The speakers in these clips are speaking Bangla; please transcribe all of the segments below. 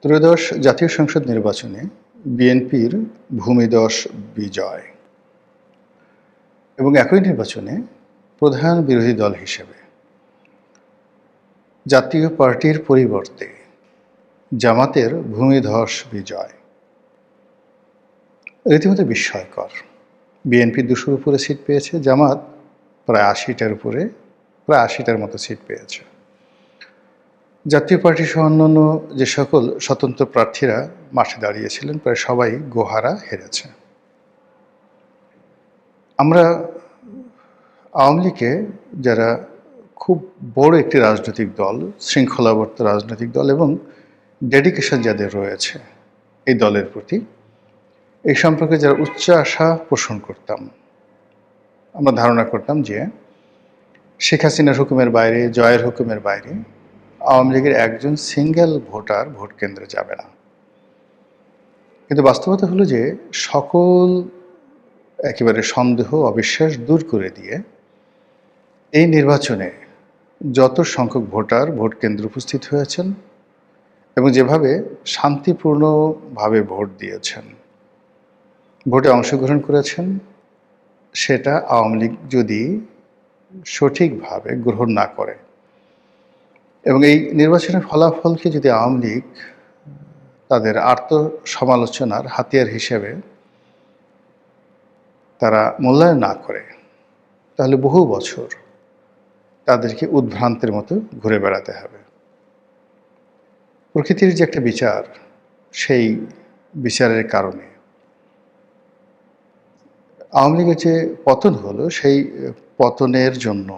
ত্রয়োদশ জাতীয় সংসদ নির্বাচনে বিএনপির ভূমিধস বিজয় এবং একই নির্বাচনে প্রধান বিরোধী দল হিসেবে জাতীয় পার্টির পরিবর্তে জামাতের ভূমিধস বিজয় রীতিমতো বিস্ময়কর। বিএনপি ২০০-র উপরে সিট পেয়েছে, জামাত প্রায় ৮০টার মতো সিট পেয়েছে। জাতীয় পার্টি সহ অন্যান্য যে সকল স্বতন্ত্র প্রার্থীরা মাঠে দাঁড়িয়েছিলেন প্রায় সবাই গোহারা হেরেছে। আমরা আওয়ামী লীগকে যারা খুব বড় একটি রাজনৈতিক দল, শৃঙ্খলাবদ্ধ রাজনৈতিক দল এবং ডেডিকেশন যাদের রয়েছে এই দলের প্রতি, এই সম্পর্কে যারা উচ্চ আশা পোষণ করতাম, আমরা ধারণা করতাম যে শেখ হাসিনার হুকুমের বাইরে, জয়ের হুকুমের বাইরে আওয়ামী লীগের একজন সিঙ্গেল ভোটার ভোট কেন্দ্রে যাবে না। কিন্তু বাস্তবতা হলো যে সকল একেবারে সন্দেহ, অবিশ্বাস দূর করে দিয়ে এই নির্বাচনে যত সংখ্যক ভোটার ভোট কেন্দ্রে উপস্থিত হয়েছেন এবং যেভাবে শান্তিপূর্ণভাবে ভোট দিয়েছেন, ভোটে অংশগ্রহণ করেছেন, সেটা আওয়ামী লীগ যদি সঠিকভাবে গ্রহণ না করে এবং এই নির্বাচনের ফলাফলকে যদি আওয়ামী লীগ তাদের আত্মসমালোচনার হাতিয়ার হিসেবে তারা মূল্যায়ন না করে, তাহলে বহু বছর তাদেরকে উদ্ভ্রান্তের মতো ঘুরে বেড়াতে হবে। প্রকৃতির যে একটা বিচার, সেই বিচারের কারণে আওয়ামী লীগের যে পতন হলো, সেই পতনের জন্য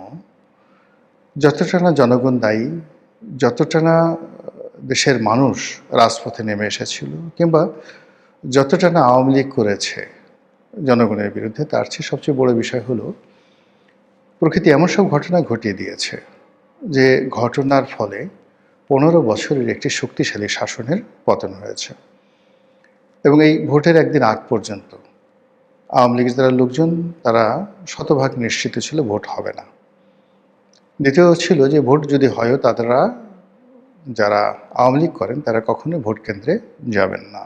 যতটা না জনগণ দায়ী, যতটা না দেশের মানুষ রাজপথে নেমে এসেছিল, কিংবা যতটা না আওয়ামী লীগ করেছে জনগণের বিরুদ্ধে, তার চেয়ে সবচেয়ে বড় বিষয় হলো প্রকৃতি এমন সব ঘটনা ঘটিয়ে দিয়েছে যে ঘটনার ফলে 15 বছরের একটি শক্তিশালী শাসনের পতন হয়েছে। এবং এই ভোটের একদিন আগ পর্যন্ত আওয়ামী লীগের যারা লোকজন তারা শতভাগ নিশ্চিত ছিল ভোট হবে না। দ্বিতীয় ছিল যে ভোট যদি হয়ও তারা, যারা আওয়ামী লীগ করেন, তারা কখনোই ভোট কেন্দ্রে যাবেন না।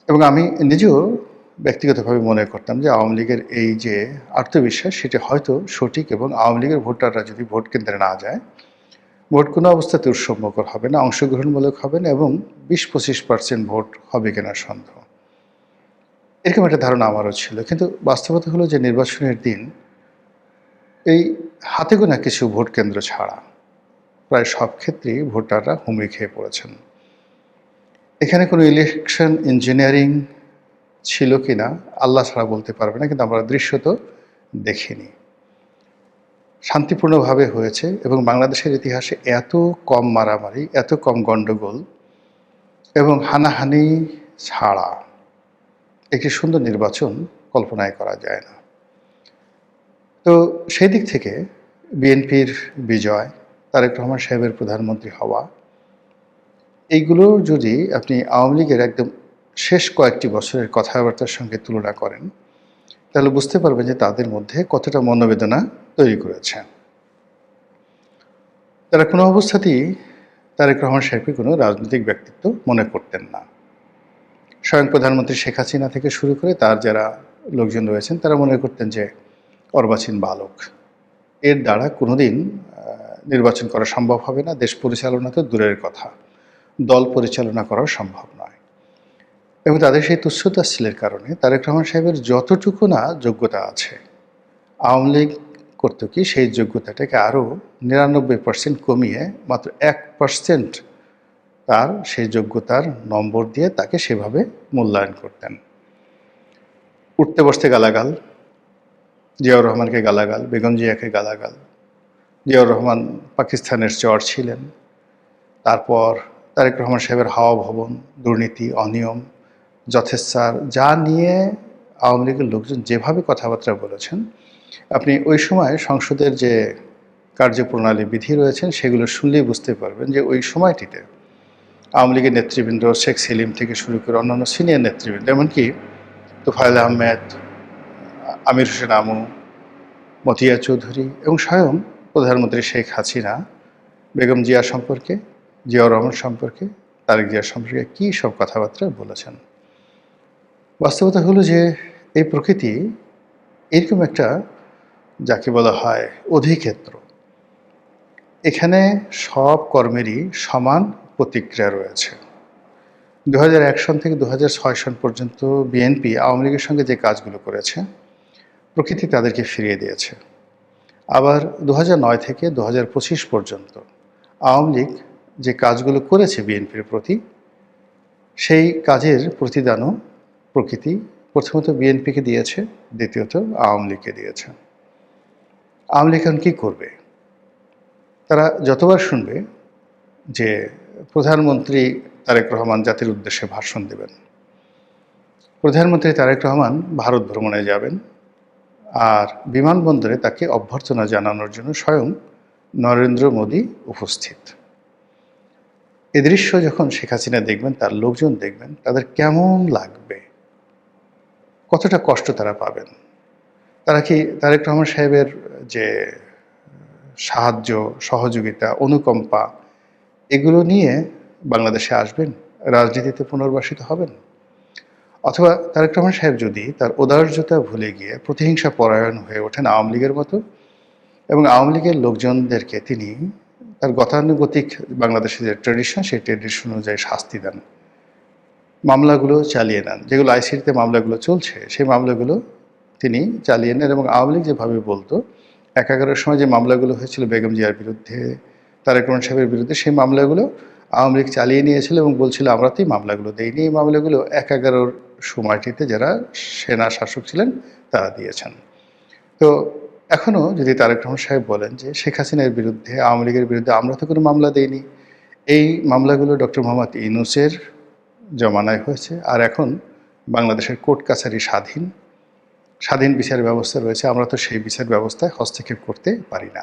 এবং আমি নিজেও ব্যক্তিগতভাবে মনে করতাম যে আওয়ামী লীগের এই যে আত্মবিশ্বাস, সেটি হয়তো সঠিক, এবং আওয়ামী লীগের ভোটাররা যদি ভোট কেন্দ্রে না যায়, ভোট কোনো অবস্থাতে উৎসবমুখর হবে না, অংশগ্রহণমূলক হবে না, এবং 20-25% ভোট হবে কিনা সন্দেহ। এরকম একটা ধারণা আমারও ছিল। কিন্তু বাস্তবতা হলো যে নির্বাচনের দিন এই হাতে গোনা কিছু ভোট কেন্দ্র ছাড়া প্রায় সব ক্ষেত্রেই ভোটাররা হুমড়ি খেয়ে পড়েছেন। এখানে কোনো ইলেকশন ইঞ্জিনিয়ারিং ছিল কি না আল্লাহ ছাড়া বলতে পারবে না, কিন্তু আমরা দৃশ্য তো দেখিনি। শান্তিপূর্ণভাবে হয়েছে এবং বাংলাদেশের ইতিহাসে এত কম মারামারি, এত কম গণ্ডগোল এবং হানাহানি ছাড়া একটি সুন্দর নির্বাচন কল্পনাই করা যায় না। তো সেই দিক থেকে বিএনপির বিজয়, তারেক রহমান সাহেবের প্রধানমন্ত্রী হওয়া, এইগুলো যদি আপনি আওয়ামী লীগের একদম শেষ কয়েকটি বছরের কথাবার্তার সঙ্গে তুলনা করেন, তাহলে বুঝতে পারবেন যে তাদের মধ্যে কতটা মনোবেদনা তৈরি করেছে। তারা কোনো অবস্থাতেই তারেক রহমান সাহেবকে কোনো রাজনৈতিক ব্যক্তিত্ব মনে করতেন না। স্বয়ং প্রধানমন্ত্রী শেখ হাসিনা থেকে শুরু করে তার যারা লোকজন রয়েছেন, তারা মনে করতেন যে অর্বাচীন বালক, এর দ্বারা কোনোদিন নির্বাচন করা সম্ভব হবে না, দেশ পরিচালনা তো দূরের কথা, দল পরিচালনা করাও সম্ভব নয়। এবং তাদের সেই তুচ্ছতাচ্ছিলের কারণে তারেক রহমান সাহেবের যতটুকু না যোগ্যতা আছে, আওয়ামী লীগ করতো কি সেই যোগ্যতাটাকে আরও 99% কমিয়ে মাত্র 1% তার সেই যোগ্যতার নম্বর দিয়ে তাকে সেভাবে মূল্যায়ন করতেন। উঠতে বসতে গালাগাল, জিয়াউর রহমানকে গালাগাল, বেগম জিয়াকে গালাগাল। জিয়াউর রহমান পাকিস্তানের চর ছিলেন। তারপর তারেক রহমান সাহেবের হাওয়া ভবন, দুর্নীতি, অনিয়ম, যথেচ্ছার, যা নিয়ে আওয়ামী লীগের লোকজন যেভাবে কথাবার্তা বলেছেন, আপনি ওই সময় সংসদের যে কার্যপ্রণালী বিধি রয়েছেন সেগুলো শুনলেই বুঝতে পারবেন যে ওই সময়টিতে আওয়ামী লীগের নেতৃবৃন্দ, শেখ সেলিম থেকে শুরু করে অন্যান্য সিনিয়র নেতৃবৃন্দ, এমনকি তোফায়েল আহমেদ, আমির হোসেন আমু, মতিয়া চৌধুরী এবং স্বয়ং প্রধানমন্ত্রী শেখ হাসিনা বেগম জিয়া সম্পর্কে, জিয়াউর রহমান সম্পর্কে তারেক জিয়া সম্পর্কে কী সব কথাবার্তা বলেছেন। বাস্তবতা হলো যে এই প্রকৃতি এরকম একটা, যাকে বলা হয় অধিক্ষেত্র, এখানে সব কর্মেরই সমান প্রতিক্রিয়া রয়েছে। ২০০১ সন থেকে ২০০৬ সন পর্যন্ত বিএনপি আওয়ামী লীগের সঙ্গে যে কাজগুলো করেছে, প্রকৃতি তাদেরকে ফিরিয়ে দিয়েছে। আবার ২০০৯ থেকে ২০২৫ পর্যন্ত আওয়ামী লীগ যে কাজগুলো করেছে বিএনপির প্রতি, সেই কাজের প্রতিদানও প্রকৃতি প্রথমত বিএনপিকে দিয়েছে, দ্বিতীয়ত আওয়ামী লীগকে দিয়েছে। আওয়ামী লীগ এখন কী করবে? তারা যতবার শুনবে যে প্রধানমন্ত্রী তারেক রহমান জাতির উদ্দেশ্যে ভাষণ দেবেন, প্রধানমন্ত্রী তারেক রহমান ভারত ভ্রমণে যাবেন, আর বিমানবন্দরে তাকে অভ্যর্থনা জানানোর জন্য স্বয়ং নরেন্দ্র মোদী উপস্থিত। এ দৃশ্য যখন শেখ হাসিনা দেখবেন, তার লোকজন দেখবেন, তাদের কেমন লাগবে, কতটা কষ্ট তারা পাবেন। তারা কি তারেক রহমান সাহেবের যে সাহায্য, সহযোগিতা, অনুকম্পা, এগুলো নিয়ে বাংলাদেশে আসবেন, রাজনীতিতে পুনর্বাসিত হবেন? অথবা তারেক রহমান সাহেব যদি তার উদারতা ভুলে গিয়ে প্রতিহিংসা পরায়ণ হয়ে ওঠেন আওয়ামী লীগের মতো, এবং আওয়ামী লীগের লোকজনদেরকে তিনি তার গতানুগতিক বাংলাদেশের যে ট্র্যাডিশন, সেই ট্র্যাডিশন অনুযায়ী শাস্তি দেন, মামলাগুলো চালিয়ে নেন, যেগুলো আইসিটিতে মামলাগুলো চলছে সেই মামলাগুলো তিনি চালিয়ে নেন, এবং আওয়ামী লীগ যেভাবে বলতো ১/১১-র সময় যে মামলাগুলো হয়েছিল বেগম জিয়ার বিরুদ্ধে, তারেক রহমান সাহেবের বিরুদ্ধে, সেই মামলাগুলো আওয়ামী লীগ চালিয়ে নিয়েছিল এবং বলছিল আমরা তো এই মামলাগুলো দেইনি। এই মামলাগুলো ১/১১-র সময়টিতে যারা সেনা শাসক ছিলেন তারা দিয়েছেন। তো এখনও যদি তারেক রহমান সাহেব বলেন যে শেখ হাসিনার বিরুদ্ধে, আওয়ামী লীগের বিরুদ্ধে আমরা তো কোনো মামলা দেইনি, এই মামলাগুলো ডক্টর মোহাম্মদ ইউনূসের জমানায় হয়েছে, আর এখন বাংলাদেশের কোর্ট কাছারি স্বাধীন বিচার ব্যবস্থা রয়েছে, আমরা তো সেই বিচার ব্যবস্থায় হস্তক্ষেপ করতে পারি না।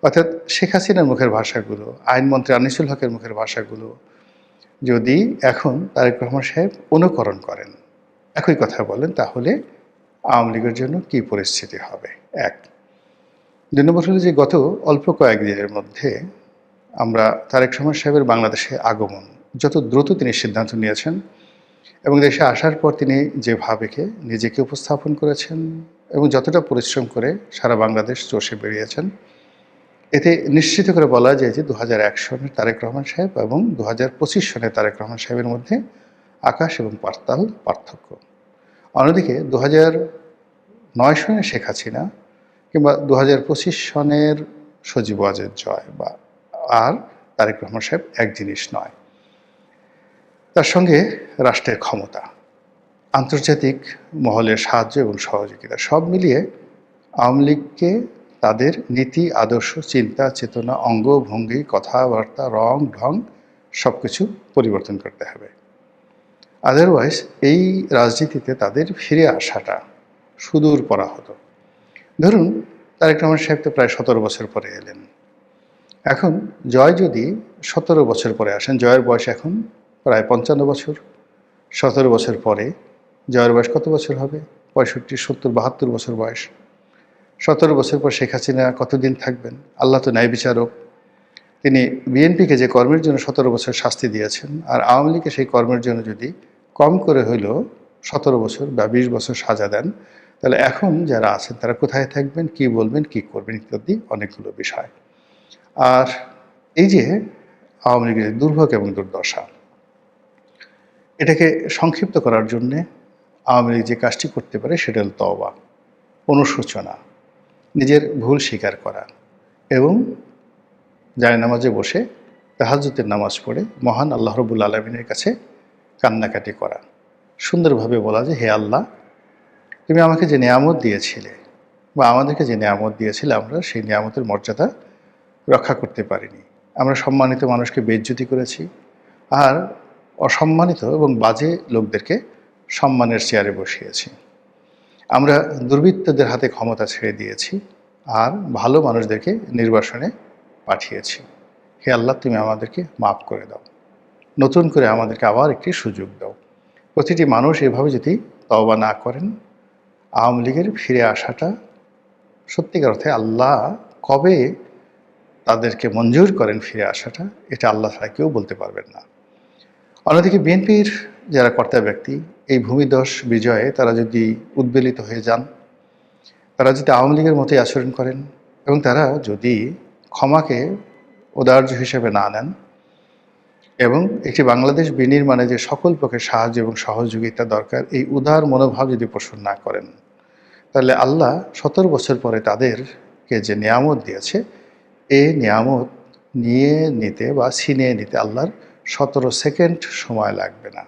অর্থাৎ শেখ হাসিনার মুখের ভাষাগুলো, আইনমন্ত্রী আনিসুল হকের মুখের ভাষাগুলো যদি এখন তারেক রহমান সাহেব অনুকরণ করেন, একই কথা বলেন, তাহলে আওয়ামী লীগের জন্য কী পরিস্থিতি হবে? এক। ২ নম্বর হলো যে গত অল্প কয়েকদিনের মধ্যে আমরা তারেক রহমান সাহেবের বাংলাদেশে আগমন, যত দ্রুত তিনি সিদ্ধান্ত নিয়েছেন এবং দেশে আসার পর তিনি যেভাবে নিজেকে উপস্থাপন করেছেন এবং যতটা পরিশ্রম করে সারা বাংলাদেশ চষে বেরিয়েছেন, এতে নিশ্চিত করে বলা যায় যে ২০০১ সনের তারেক রহমান সাহেব এবং ২০২৫ সনের তারেক রহমান সাহেবের মধ্যে আকাশ এবং পাতাল পার্থক্য। অন্যদিকে ২০০৯ সনের শেখ হাসিনা কিংবা ২০২৫ সনের সজীব ওয়াজেদ জয় বা আর তারেক রহমান সাহেব এক জিনিস নয়। তার সঙ্গে রাষ্ট্রের ক্ষমতা, আন্তর্জাতিক মহলের সাহায্য এবং সহযোগিতা, সব মিলিয়ে আওয়ামী লীগকে তাদের নীতি, আদর্শ, চিন্তা, চেতনা, অঙ্গভঙ্গি, কথাবার্তা, রং ঢং সব কিছু পরিবর্তন করতে হবে। আদারওয়াইজ এই রাজনীতিতে তাদের ফিরে আসাটা সুদূর পরা হতো। ধরুন তারেক রহমান সাহেব তো প্রায় ১৭ বছর পরে এলেন। এখন জয় যদি ১৭ বছর পরে আসেন, জয়ের বয়স এখন প্রায় ৫৫ বছর, ১৭ বছর পরে জয়ের বয়স কত বছর হবে? ৬৫, ৭০, ৭২ বছর বয়স। ১৭ বছর পর শেখ হাসিনা কতদিন থাকবেন? আল্লাহ তো ন্যায় বিচারক। তিনি বিএনপিকে যে কর্মের জন্য ১৭ বছর শাস্তি দিয়েছেন, আর আওয়ামী লীগকে সেই কর্মের জন্য যদি কম করে হইলেও ১৭ বছর বা ২০ বছর সাজা দেন, তাহলে এখন যারা আছেন তারা কোথায় থাকবেন, কি বলবেন, কি করবেন ইত্যাদি অনেকগুলো বিষয়। আর এই যে আওয়ামী লীগের দুর্ভোগ এবং দুর্দশা, এটাকে সংক্ষিপ্ত করার জন্যে আওয়ামী লীগ যে কাজটি করতে পারে সেটা হল তওবা, অনুশোচনা, নিজের ভুল স্বীকার করা এবং জায়নামাজে বসে তাহাজ্জুদের নামাজ পড়ে মহান আল্লাহ রাব্বুল আলামিনের কাছে কান্নাকাটি করা, সুন্দরভাবে বলা যে হে আল্লাহ, তুমি আমাকে যে নিয়ামত দিয়েছিলে বা আমাদেরকে যে নিয়ামত দিয়েছিলে, আমরা সেই নিয়ামতের মর্যাদা রক্ষা করতে পারিনি। আমরা সম্মানিত মানুষকে বেইজ্জতি করেছি, আর অসম্মানিত এবং বাজে লোকদেরকে সম্মানের চেয়ারে বসিয়েছি। আমরা দুর্বৃত্তদের হাতে ক্ষমতা ছেড়ে দিয়েছি আর ভালো মানুষদেরকে নির্বাসনে পাঠিয়েছি। হে আল্লাহ, তুমি আমাদেরকে মাফ করে দাও, নতুন করে আমাদেরকে আবার একটি সুযোগ দাও। প্রতিটি মানুষ এভাবে যদি তওবা না করেন, আওয়ামী লীগের ফিরে আসাটা সত্যিকার অর্থে আল্লাহ কবে তাদেরকে মঞ্জুর করেন ফিরে আসাটা, এটা আল্লাহ ছাড়া কেউ বলতে পারবেন না। অন্যদিকে বিএনপির যারা কর্তা ব্যক্তি এই ভূমিধস বিজয়ে তারা যদি উদ্বেলিত হয়ে যান, তারা যদি আওয়ামী লীগের মতোই আচরণ করেন এবং তারা যদি ক্ষমাকে ঔদার্য হিসেবে না নেন এবং একটি বাংলাদেশ বিনির্মাণে যে সকল প্রকার সাহায্য এবং সহযোগিতা দরকার এই উদার মনোভাব যদি পোষণ না করেন, তাহলে আল্লাহ ১৭ বছর পরে তাদেরকে যে নিয়ামত দিয়েছে এই নিয়ামত নিয়ে নিতে বা ছিনিয়ে নিতে আল্লাহর ১৭ সেকেন্ড সময় লাগবে না।